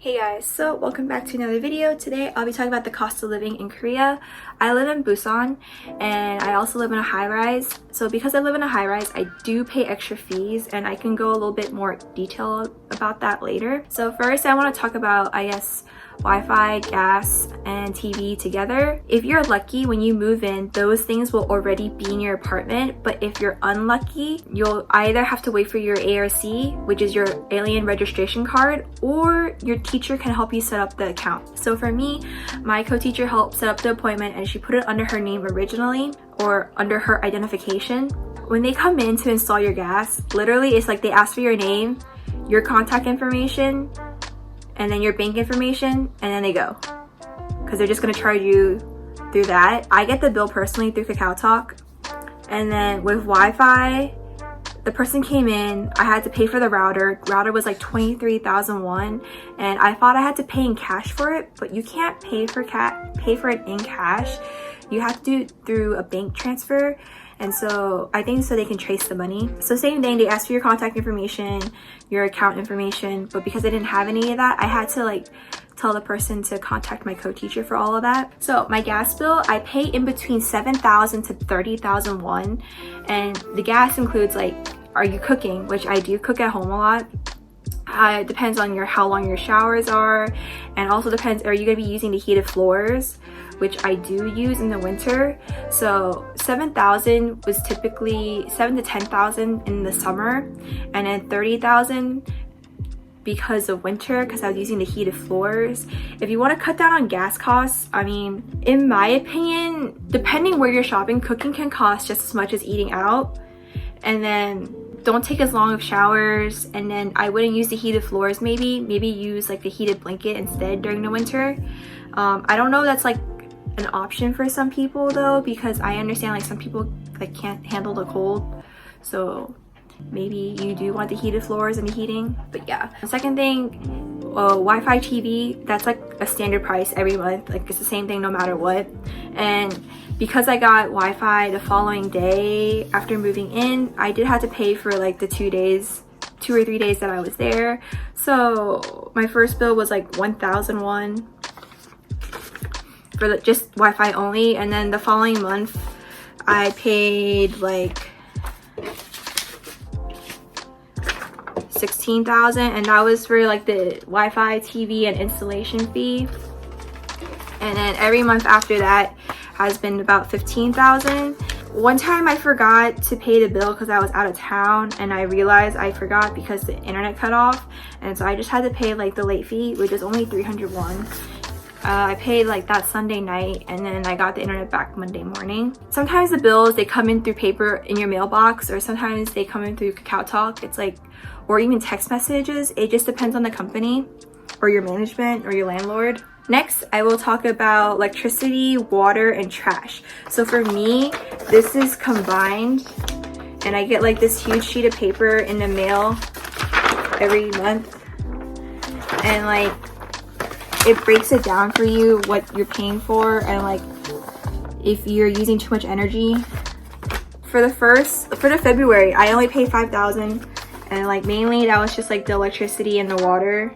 Hey guys, so welcome back to another video. Today I'll be talking about the cost of living in Korea. I live in Busan and I also live in a high-rise. So because I live in a high-rise, I do pay extra fees, and I can go a little bit more detail about that later. So first I want to talk about, Wi-Fi, gas, and TV together. If you're lucky, when you move in, those things will already be in your apartment. But if you're unlucky, you'll either have to wait for your ARC, which is your alien registration card, or your teacher can help you set up the account. So for me, my co-teacher helped set up the appointment, and she put it under her name originally, or under her identification. When they come in to install your gas, literally it's like they ask for your name, your contact information, and then your bank information, and then they go, because they're just going to charge you through that. I get the bill personally through KakaoTalk, and then with Wi-Fi, the person came in, I had to pay for the router. Router was like 23,000 won, and I thought I had to pay in cash for it, but you can't pay for it in cash. You have to do it through a bank transfer. And so I think so they can trace the money. So same thing, they asked for your contact information, your account information, but because I didn't have any of that, I had to tell the person to contact my co-teacher for all of that. So my gas bill, I pay in between 7,000 to 30,000 won, and the gas includes are you cooking, which I do cook at home a lot. It depends on how long your showers are, and also depends, are you going to be using the heated floors, which I do use in the winter. So 7,000 was typically 7 to 10,000 in the summer, and then 30,000 because of winter, because I was using the heated floors. If you want to cut down on gas costs, in my opinion, depending where you're shopping, cooking can cost just as much as eating out. And then don't take as long of showers, and then I wouldn't use the heated floors. Maybe use the heated blanket instead during the winter. I don't know if that's an option for some people though, because I understand some people can't handle the cold, so maybe you do want the heated floors and the heating. But yeah, the second thing, Wi-Fi TV, that's a standard price every month. It's the same thing no matter what. And because I got Wi-Fi the following day after moving in, I did have to pay for the 2 or 3 days that I was there. So my first bill was 1,000 won for just Wi-Fi only, and then the following month I paid 16,000, and that was for the Wi-Fi, TV, and installation fee. And then every month after that has been about 15,000. One time I forgot to pay the bill because I was out of town, and I realized I forgot because the internet cut off, and so I just had to pay the late fee, which is only 300 won. I paid that Sunday night, and then I got the internet back Monday morning. Sometimes the bills, they come in through paper in your mailbox, or sometimes they come in through KakaoTalk. It's or even text messages. It just depends on the company or your management or your landlord. Next, I will talk about electricity, water, and trash. So for me, this is combined, and I get this huge sheet of paper in the mail every month, and it breaks it down for you what you're paying for, and if you're using too much energy. For the February, I only paid 5,000, and mainly that was just the electricity and the water.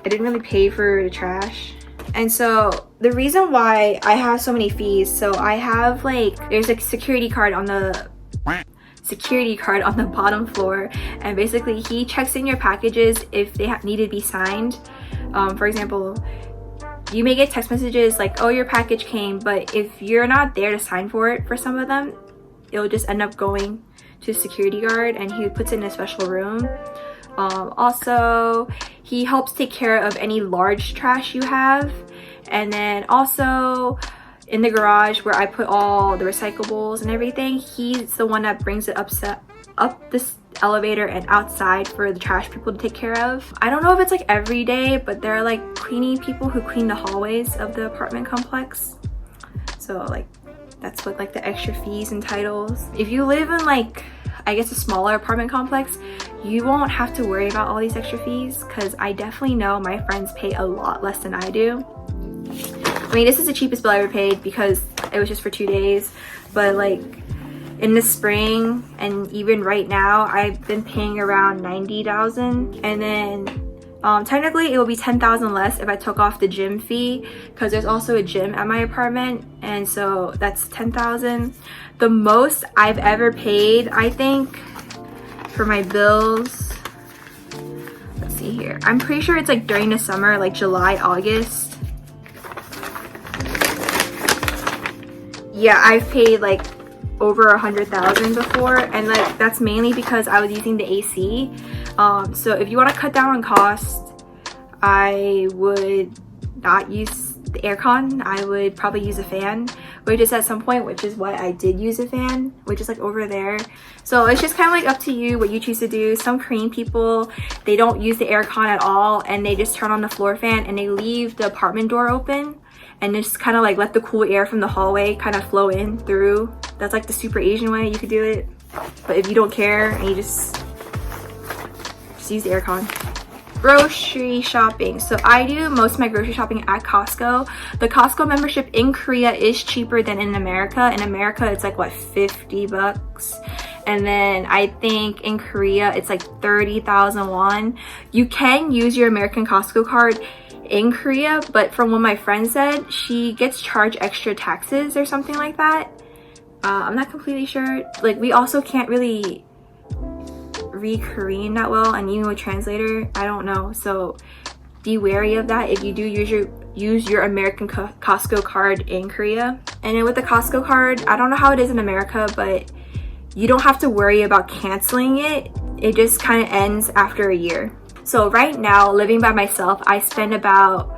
I didn't really pay for the trash. And so the reason why I have so many fees, so I have there's a security card on the bottom floor, and basically he checks in your packages if they need to be signed. For example, you may get text messages oh, your package came, but if you're not there to sign for it, for some of them, it'll just end up going to a security guard, and he puts it in a special room. Also, he helps take care of any large trash you have, and then also in the garage where I put all the recyclables and everything, he's the one that brings it up this elevator and outside for the trash people to take care of. I don't know if it's every day, but there are cleaning people who clean the hallways of the apartment complex. So that's what the extra fees entitles. If you live in a smaller apartment complex, you won't have to worry about all these extra fees, because I definitely know my friends pay a lot less than I do. This is the cheapest bill I ever paid because it was just for 2 days, but in the spring and even right now, I've been paying around 90,000, and then Technically it will be 10,000 less if I took off the gym fee, because there's also a gym at my apartment, and so that's 10,000. The most I've ever paid, I think, for my bills, let's see here, I'm pretty sure it's like during the summer, like July, August. Yeah, I've paid like over 100,000 before, and like that's mainly because I was using the AC. So if you want to cut down on cost, I would not use the aircon. I would probably use a fan, which is at some point, which is why I did use a fan, which is like over there. So it's just kind of like up to you what you choose to do. Some Korean people, they don't use the aircon at all, and they just turn on the floor fan and they leave the apartment door open and just kind of like let the cool air from the hallway kind of flow in through. That's like the super Asian way you could do it. But if you don't care and you just use the aircon. Grocery shopping. So I do most of my grocery shopping at Costco. The Costco membership in Korea is cheaper than in America. In America, it's like what, 50 bucks? And then I think in Korea, it's like 30,000 won. You can use your American Costco card in Korea, but from what my friend said, she gets charged extra taxes or something like that. I'm not completely sure. Like, we also can't really read Korean that well, and even with translator, I don't know. So be wary of that if you do use your American Costco card in Korea. And then with the Costco card, I don't know how it is in America, but you don't have to worry about canceling it. It just kind of ends after a year. So right now, living by myself, I spend about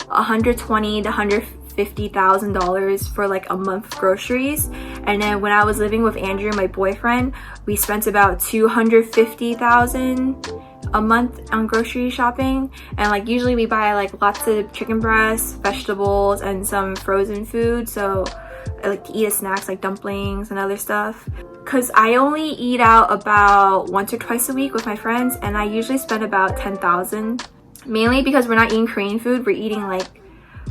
$120,000 to $150,000 for like a month of groceries. And then when I was living with Andrew, my boyfriend, we spent about $250,000 a month on grocery shopping. And like usually we buy like lots of chicken breasts, vegetables, and some frozen food. So I like to eat as snacks like dumplings and other stuff. Cause I only eat out about once or twice a week with my friends, and I usually spend about 10,000. Mainly because we're not eating Korean food, we're eating like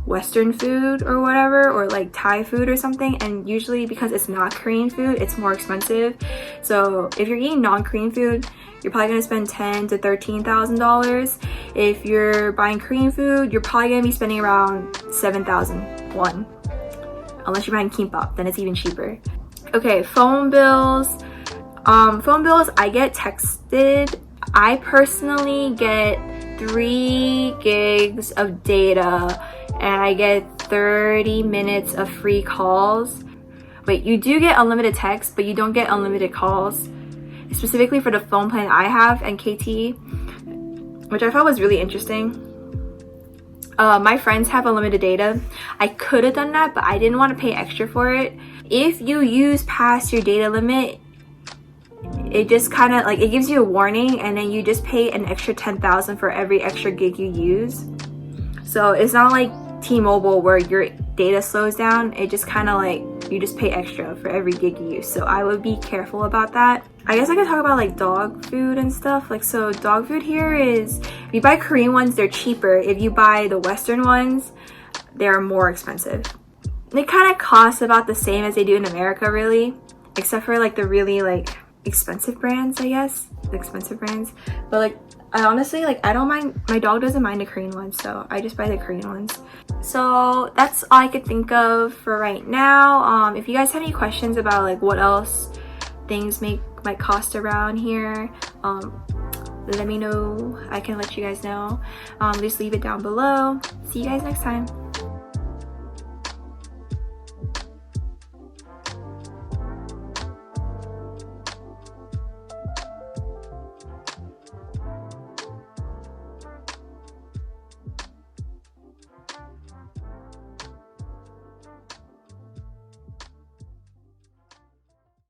Western food or whatever, or like Thai food or something, and usually because it's not Korean food, it's more expensive. So if you're eating non-Korean food, you're probably gonna spend $10,000 to $13,000. If you're buying Korean food, you're probably gonna be spending around 7,000 won. Unless you're buying kimbap, then it's even cheaper. Okay, phone bills. Phone bills, I get texted. I personally get 3 gigs of data, and I get 30 minutes of free calls. Wait, you do get unlimited text, but you don't get unlimited calls. Specifically for the phone plan I have and KT, which I thought was really interesting. My friends have unlimited data. I could have done that, but I didn't want to pay extra for it. If you use past your data limit, it just kind of like, it gives you a warning, and then you just pay an extra 10,000 for every extra gig you use. So it's not like T-Mobile where your data slows down. It just kind of like, you just pay extra for every gig you use. So I would be careful about that. I guess I could talk about like dog food and stuff. Like, so dog food here is, if you buy Korean ones, they're cheaper. If you buy the Western ones, they're more expensive. They kind of cost about the same as they do in America, really, except for like the really like expensive brands, I guess. The expensive brands. But like, I honestly, like, I don't mind, my dog doesn't mind the Korean ones, so I just buy the Korean ones. So that's all I could think of for right now. If you guys have any questions about like what else things might cost around here, let me know. I can let you guys know. Just leave it down below. See you guys next time.